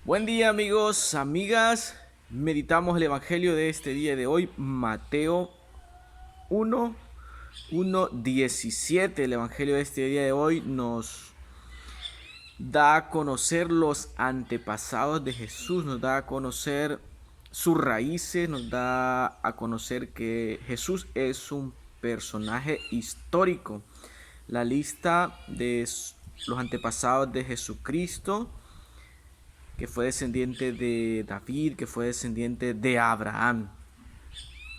Buen día amigos, amigas. Meditamos el Evangelio de este día de hoy, Mateo 1, 17. El Evangelio de este día de hoy nos da a conocer los antepasados de Jesús, nos da a conocer sus raíces, nos da a conocer que Jesús es un personaje histórico. La lista de los antepasados de Jesucristo, que fue descendiente de David, que fue descendiente de Abraham.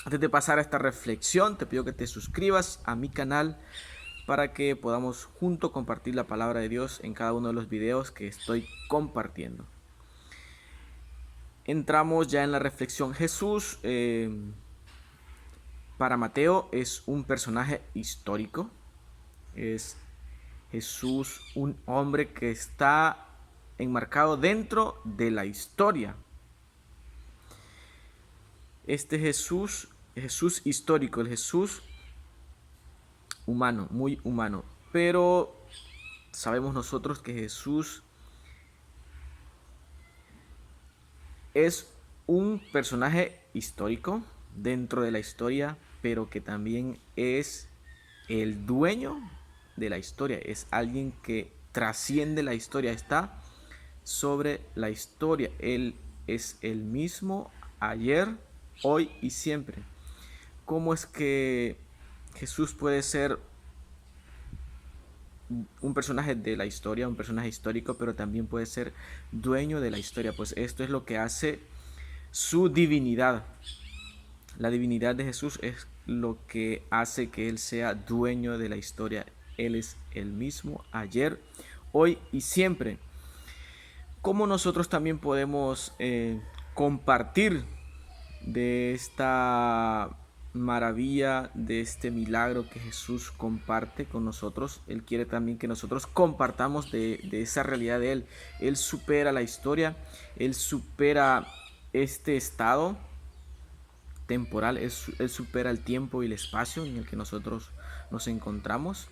Antes de pasar a esta reflexión, te pido que te suscribas a mi canal para que podamos juntos compartir la palabra de Dios en cada uno de los videos que estoy compartiendo. Entramos ya en la reflexión. Jesús, para Mateo, es un personaje histórico. Es Jesús un hombre que está enmarcado dentro de la historia. Este Jesús histórico, el Jesús humano, muy humano. Pero sabemos nosotros que Jesús es un personaje histórico dentro de la historia, pero que también es el dueño de la historia. Es alguien que trasciende la historia, está sobre la historia. Él es el mismo ayer, hoy y siempre. ¿Cómo es que Jesús puede ser un personaje de la historia, un personaje histórico, pero también puede ser dueño de la historia? Pues esto es lo que hace su divinidad. La divinidad de Jesús es lo que hace que Él sea dueño de la historia. Él es el mismo ayer, hoy y siempre. ¿Cómo nosotros también podemos compartir de esta maravilla, de este milagro que Jesús comparte con nosotros? Él quiere también que nosotros compartamos de esa realidad de Él. Él supera la historia, Él supera este estado temporal, Él supera el tiempo y el espacio en el que nosotros nos encontramos.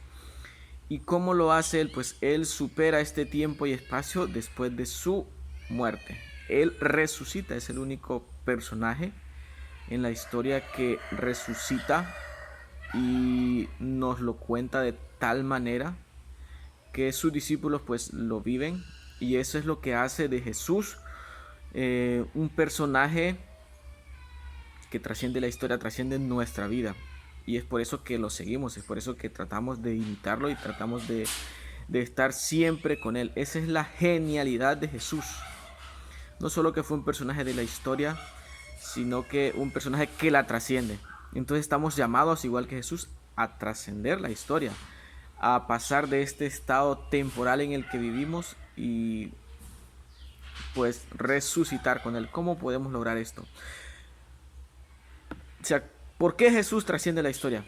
¿Y cómo lo hace Él? Pues Él supera este tiempo y espacio después de su muerte. Él resucita, es el único personaje en la historia que resucita y nos lo cuenta de tal manera que sus discípulos pues lo viven, y eso es lo que hace de Jesús un personaje que trasciende la historia, trasciende nuestra vida, y es por eso que lo seguimos, es por eso que tratamos de imitarlo y tratamos de estar siempre con él. Esa es la genialidad de Jesús. No solo que fue un personaje de la historia, sino que un personaje que la trasciende. Entonces estamos llamados, igual que Jesús, a trascender la historia, a pasar de este estado temporal en el que vivimos y pues resucitar con él. ¿Cómo podemos lograr esto? O sea, ¿por qué Jesús trasciende la historia?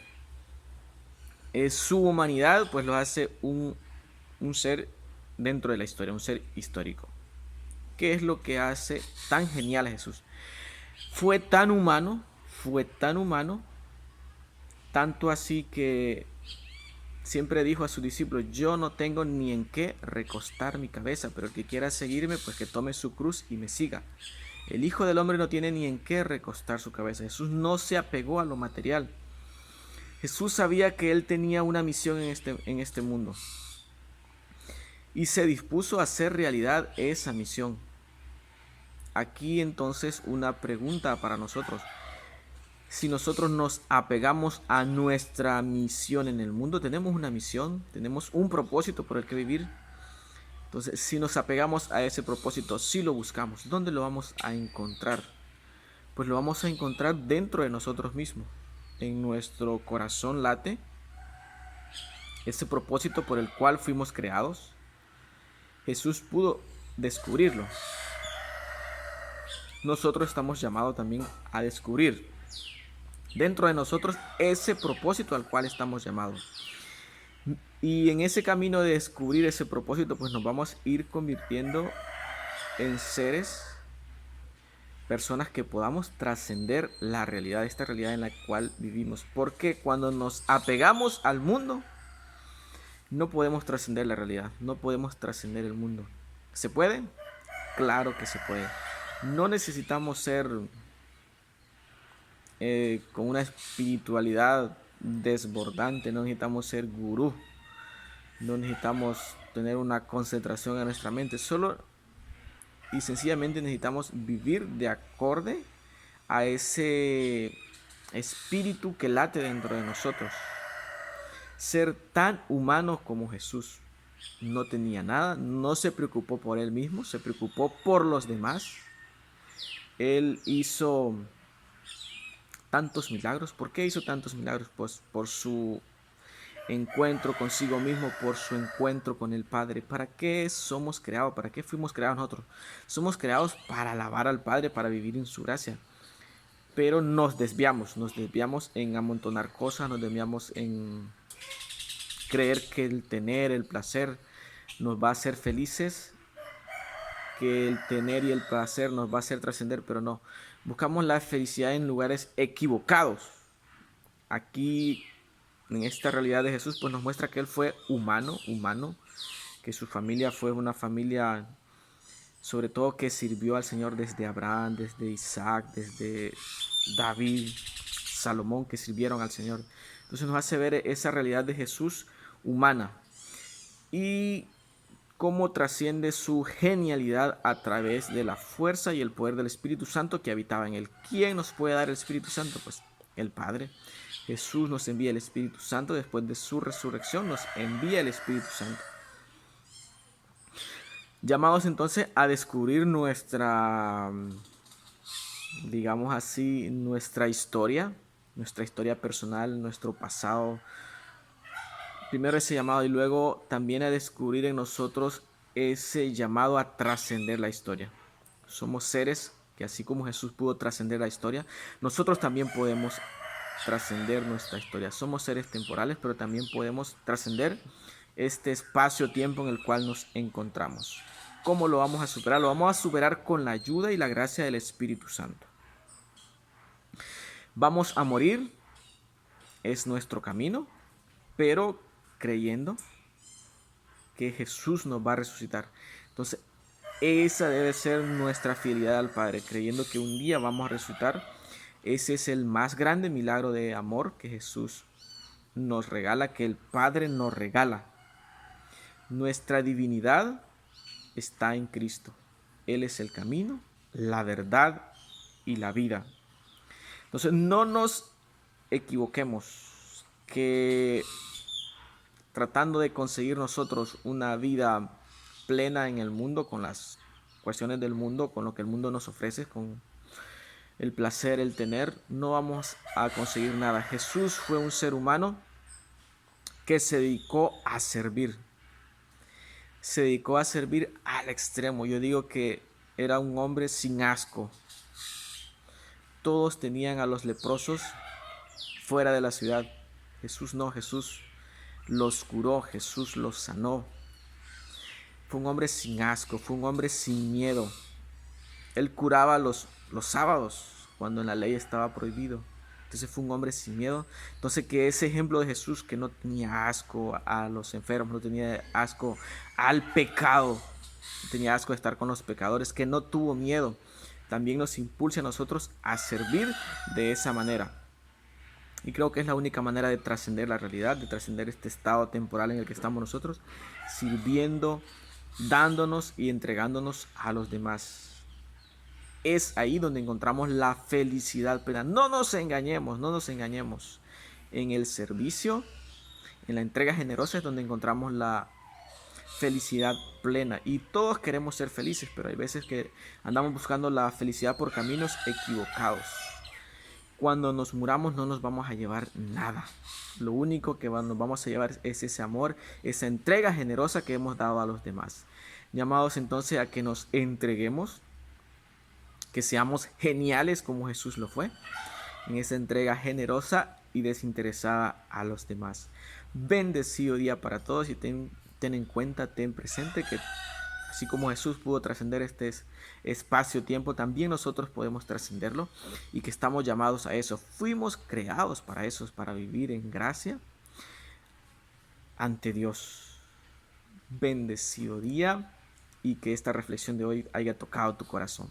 Su humanidad pues lo hace un ser dentro de la historia, un ser histórico. ¿Qué es lo que hace tan genial a Jesús? Fue tan humano, tanto así que siempre dijo a sus discípulos: yo no tengo ni en qué recostar mi cabeza, pero el que quiera seguirme, pues que tome su cruz y me siga. El Hijo del Hombre no tiene ni en qué recostar su cabeza. Jesús no se apegó a lo material. Jesús sabía que Él tenía una misión en este mundo y se dispuso a hacer realidad esa misión. Aquí entonces una pregunta para nosotros. Si nosotros nos apegamos a nuestra misión en el mundo, tenemos una misión, tenemos un propósito por el que vivir. Entonces, si nos apegamos a ese propósito, si lo buscamos, ¿dónde lo vamos a encontrar? Pues lo vamos a encontrar dentro de nosotros mismos. En nuestro corazón late ese propósito por el cual fuimos creados. Jesús pudo descubrirlo. Nosotros estamos llamados también a descubrir dentro de nosotros ese propósito al cual estamos llamados. Y en ese camino de descubrir ese propósito, pues nos vamos a ir convirtiendo en seres, personas que podamos trascender la realidad, esta realidad en la cual vivimos. Porque cuando nos apegamos al mundo, no podemos trascender la realidad, no podemos trascender el mundo. ¿Se puede? Claro que se puede. No necesitamos ser con una espiritualidad desbordante, no necesitamos ser gurú, no necesitamos tener una concentración en nuestra mente, solo y sencillamente necesitamos vivir de acorde a ese espíritu que late dentro de nosotros. Ser tan humano como Jesús. No tenía nada, no se preocupó por él mismo, se preocupó por los demás. Él hizo tantos milagros. ¿Por qué hizo tantos milagros? Pues por su encuentro consigo mismo, por su encuentro con el Padre. ¿Para qué somos creados? ¿Para qué fuimos creados nosotros? Somos creados para alabar al Padre, para vivir en su gracia. Pero nos desviamos en amontonar cosas, nos desviamos en creer que el tener, el placer nos va a hacer felices, que el tener y el placer nos va a hacer trascender, pero no. Buscamos la felicidad en lugares equivocados. Aquí, en esta realidad de Jesús, pues nos muestra que él fue humano, que su familia fue una familia, sobre todo, que sirvió al Señor desde Abraham, desde Isaac, desde David, Salomón, que sirvieron al Señor. Entonces nos hace ver esa realidad de Jesús humana y cómo trasciende su genialidad a través de la fuerza y el poder del Espíritu Santo que habitaba en él. ¿Quién nos puede dar el Espíritu Santo? Pues el Padre. Jesús nos envía el Espíritu Santo. Después de su resurrección nos envía el Espíritu Santo. Llamados entonces a descubrir nuestra, digamos así, nuestra historia personal, nuestro pasado. Primero ese llamado y luego también a descubrir en nosotros ese llamado a trascender la historia. Somos seres que así como Jesús pudo trascender la historia, nosotros también podemos trascender nuestra historia. Somos seres temporales, pero también podemos trascender este espacio-tiempo en el cual nos encontramos. ¿Cómo lo vamos a superar? Lo vamos a superar con la ayuda y la gracia del Espíritu Santo. Vamos a morir, es nuestro camino, pero creyendo que Jesús nos va a resucitar. Entonces, esa debe ser nuestra fidelidad al Padre, creyendo que un día vamos a resucitar. Ese es el más grande milagro de amor que Jesús nos regala, que el Padre nos regala. Nuestra divinidad está en Cristo. Él es el camino, la verdad y la vida. Entonces, no nos equivoquemos que tratando de conseguir nosotros una vida plena en el mundo, con las cuestiones del mundo, con lo que el mundo nos ofrece, con el placer, el tener, no vamos a conseguir nada. Jesús fue un ser humano que se dedicó a servir. Se dedicó a servir al extremo. Yo digo que era un hombre sin asco. Todos tenían a los leprosos fuera de la ciudad. Jesús no, Jesús los curó, Jesús los sanó. Fue un hombre sin asco, fue un hombre sin miedo. Él curaba los sábados, cuando en la ley estaba prohibido. Entonces fue un hombre sin miedo. Entonces que ese ejemplo de Jesús, que no tenía asco a los enfermos, no tenía asco al pecado, no tenía asco de estar con los pecadores, que no tuvo miedo, también nos impulsa a nosotros a servir de esa manera. Y creo que es la única manera de trascender la realidad, de trascender este estado temporal en el que estamos nosotros, sirviendo, dándonos y entregándonos a los demás. Es ahí donde encontramos la felicidad plena. No nos engañemos, no nos engañemos. En el servicio, en la entrega generosa es donde encontramos la felicidad plena. Y todos queremos ser felices, pero hay veces que andamos buscando la felicidad por caminos equivocados. Cuando nos muramos no nos vamos a llevar nada. Lo único que nos vamos a llevar es ese amor, esa entrega generosa que hemos dado a los demás. Llamados entonces a que nos entreguemos, que seamos geniales como Jesús lo fue, en esa entrega generosa y desinteresada a los demás. Bendecido día para todos y ten en cuenta, ten presente que así como Jesús pudo trascender este espacio-tiempo, también nosotros podemos trascenderlo y que estamos llamados a eso. Fuimos creados para eso, para vivir en gracia ante Dios. Bendecido día y que esta reflexión de hoy haya tocado tu corazón.